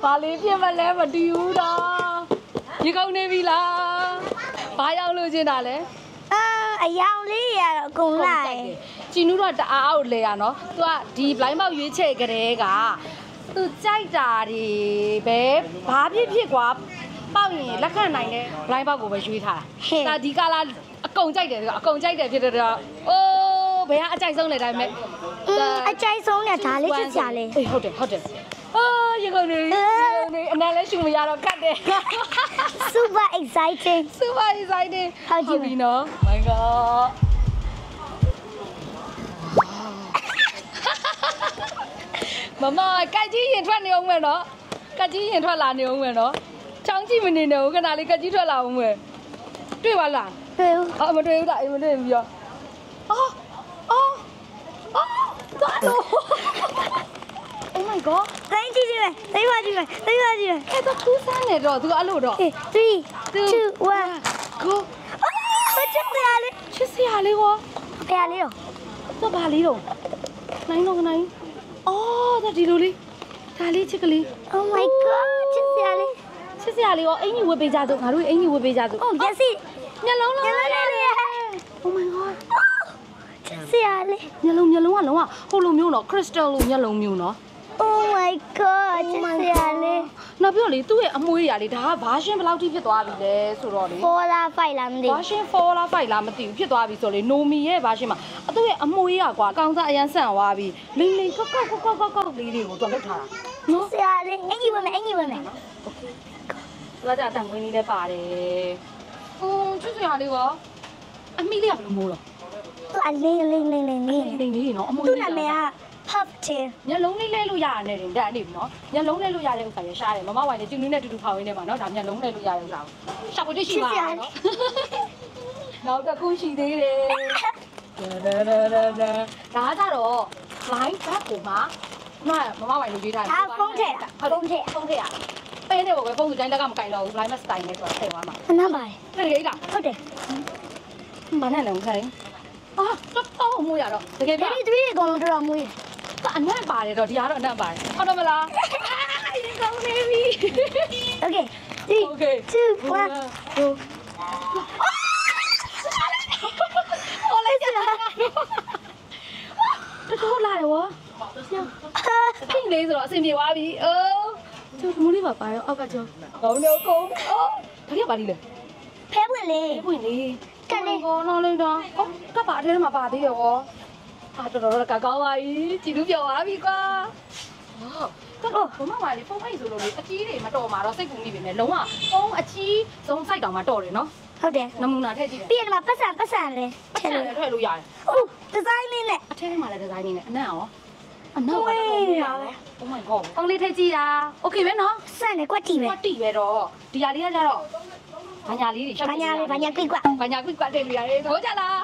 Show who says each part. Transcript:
Speaker 1: ဘာလေးပြမလဲမတူဘူးတော့ရေကောင်းနေပြီလားဘာရောက်လို့ချင်းတာလဲ
Speaker 2: အယောင်လေးရတော့အကုန်လာတယ်
Speaker 1: ကြည်နူးတော့တအားအောင်လဲရနော်သူကဒီ blind ပေါက်ရွေးချယ်ကြတဲ့ကသူကြိုက်တာတွေပဲဘာဖြစ်ကွာပေါက်ရင်လက်ခံနိုင်တဲ့ blind ပေါက်ကိုပဲရွေးထားတာဒီကလာအကုန်ကြိုက်တယ်အကုန်ကြိုက်တယ်ဖြစ်တော့အိုးဘယ်ကအကြိုက်ဆုံးလဲဒါပေမဲ့
Speaker 2: အကြိုက်ဆုံးနဲ့ဒါလေးချစ်စရာလေး
Speaker 1: အေးဟုတ်တယ်ရေကုန်နေအနံလဲရှူမရတော့ကတ်တယ်
Speaker 2: super exciting
Speaker 1: ဟုတ်ပြီနော် my god မမကတ်ကြီးရင်ထွက်နေအောင်မယ်နော်ကတ်ကြီးရင်ထွက်လာနေအောင်မယ်နော်ချောင်းကြည့်မနေနဲ့ဦးခဏလေးကတ်ကြီးထွက်လာအောင်မယ်တွေ့ပါလား
Speaker 2: တွေ့ဘူး
Speaker 1: မတွေ့ဘူးတာမတွေ့ဘူးရောသွားလို့ Oh my god
Speaker 2: တိုင်းကြည့်ကြည့်မယ်တိုင်းပါကြည့်မယ်
Speaker 1: အဲ့တော့သူးစမ်းနေတော့သူအဲ့လိုတော့
Speaker 2: 3 2 1
Speaker 1: go
Speaker 2: ချစ်စရာ
Speaker 1: လေးကော
Speaker 2: ဖျားလေးရော
Speaker 1: တော့ဘာလေးတော့နိုင်တော့နိုင်အော်ဒါဒီလိုလေးဒါလေးချစ်ကလေး
Speaker 2: Oh my god ချစ်စရာလေး
Speaker 1: ရောအင်ကြီးဝတ်ပေးကြစို့ငါတို့အင်ကြီးဝတ်ပေးကြစို့
Speaker 2: မျက်စိ
Speaker 1: မျက်လုံးလေး Oh my god
Speaker 2: ချစ်စရာလေး
Speaker 1: မျက်လုံးကလုံးဝဟိုလိုမျိုးနော် crystal လိုမျက်လုံးမျိုးနော်
Speaker 2: Oh my god ချစ်စရာလေး
Speaker 1: နောက်ပြောလေသူ့ရဲ့အမွှေးရာလေးဒါက version ဘယ်လောက်ထိဖြစ်သွားပြီလဲဆိုတော့လေ
Speaker 2: 4လား5လားမသိဘူး
Speaker 1: version 4လား5လားမသိဘူးဖြစ်သွားပြီဆိုလေ Nomi ရဲ့ version မှာသူ့ရဲ့အမွှေးရာကွာအကောင်စားအရန်ဆန့်သွားပြီလိမ့်ကောက်လေးတွေကိုသူလုပ်ထားတာ
Speaker 2: နော်ဆရာလေးအင်ကြီးဝင်မယ်
Speaker 1: လာကြအတန်ခွင်းလေးလည်းပါတယ်ချစ်စရာလေးရောအမိလေးကဘယ်လိုမိုးတော့
Speaker 2: အလင်း
Speaker 1: လေးနော်အမွှေး
Speaker 2: သူ့နာမည်ကPuff Tail
Speaker 1: ညလုံးလေးလဲလို့ရရတယ်တင်တက်နေပြီနော်ညလုံးလဲလို့ရတဲ့ဥစ္စာရရှားတယ်မမဝိုင်နဲ့ကျူနူးနဲ့တူတူဖောင်းရင်းနဲ့ပါနော်ဒါညလုံးလဲလို့ရတဲ့ဥစ္စာကိုရှောက်ဖို့ရှိပါနော်နောက်တစ်ခုရှိသေးတယ်ဒါကြတော့ blind bag ကိုမှမမဝိုင်လို့ရေးထားတယ်
Speaker 2: ဖုန်းထည့်
Speaker 1: ရပဲနေပေါ့ပဲဖုန်းကိုတိုင်းတက်ကမကင်တော့ဘူး blind bag style နဲ့ဆိုတာထည့်သွားမှာ
Speaker 2: အနားပါတယ်
Speaker 1: တကယ်လား
Speaker 2: ဟုတ်တယ်
Speaker 1: မနဲ့လည်းခိုင်းတော့မိုးရတော့တကယ်ပြ
Speaker 2: ဒီ3အကုန်လုံးတော်မွေး
Speaker 1: အနံ့ပါတယ်တော့ဒီကတော့အနံ့ပါတယ်ဟုတ်တယ်မလားရင်ကောင်းနေပြီ
Speaker 2: Okay 3 2 1 go
Speaker 1: ဟောလိုက်ကြလားတော်လာရောခင်းလေးဆိုတော့အဆင်ပြေသွားပြီကျိုးမိုးလေးပါရောအောက်ကကျိုးကောင်းတော့ကောင်းဒါကြပါလိမ့်လေ
Speaker 2: ဖဲပွင့်လေး
Speaker 1: ကလေးကောင်းတော့လေတော့ကပ်ပါအထဲမှာပါသေးရောတော်ကောင်းပါပြီကြည်လူပြောသွားပြီကွာတော့ဘမမလေးဖုန်းအိတ်ဆိုလို့လေအကြီးတွေမတော်မှာတော့စိတ်ကူမိပြီနဲ့လုံးဝဖုန်းအကြီးဆုံး site တောင်မှတော်တယ်နော်
Speaker 2: ဟုတ်တယ်
Speaker 1: နမူနာထည့်ကြည့်တယ်
Speaker 2: ပြီးရင်ပတ်စံလေး
Speaker 1: ထည့်လို့ရတယ်
Speaker 2: ဟုတ်ဒီဇိုင်းလေးနဲ့
Speaker 1: အထဲမှာလည်းဒီဇိုင်းလေးနဲ့အနံ့ရောအနံ့ကတော့ Oh my god ဖုန်းလေးထည့်ကြည့်တာ Okay ပဲနော်
Speaker 2: စံနဲ့ကွက်တီ
Speaker 1: ပဲတော့ဒီဟာလေးကကြတော့ဘာညာလေးတွေရှောက်
Speaker 2: ဘာညာကွိတ်ကွက်
Speaker 1: ထည့်လို့ရတယ်ဟောကြလား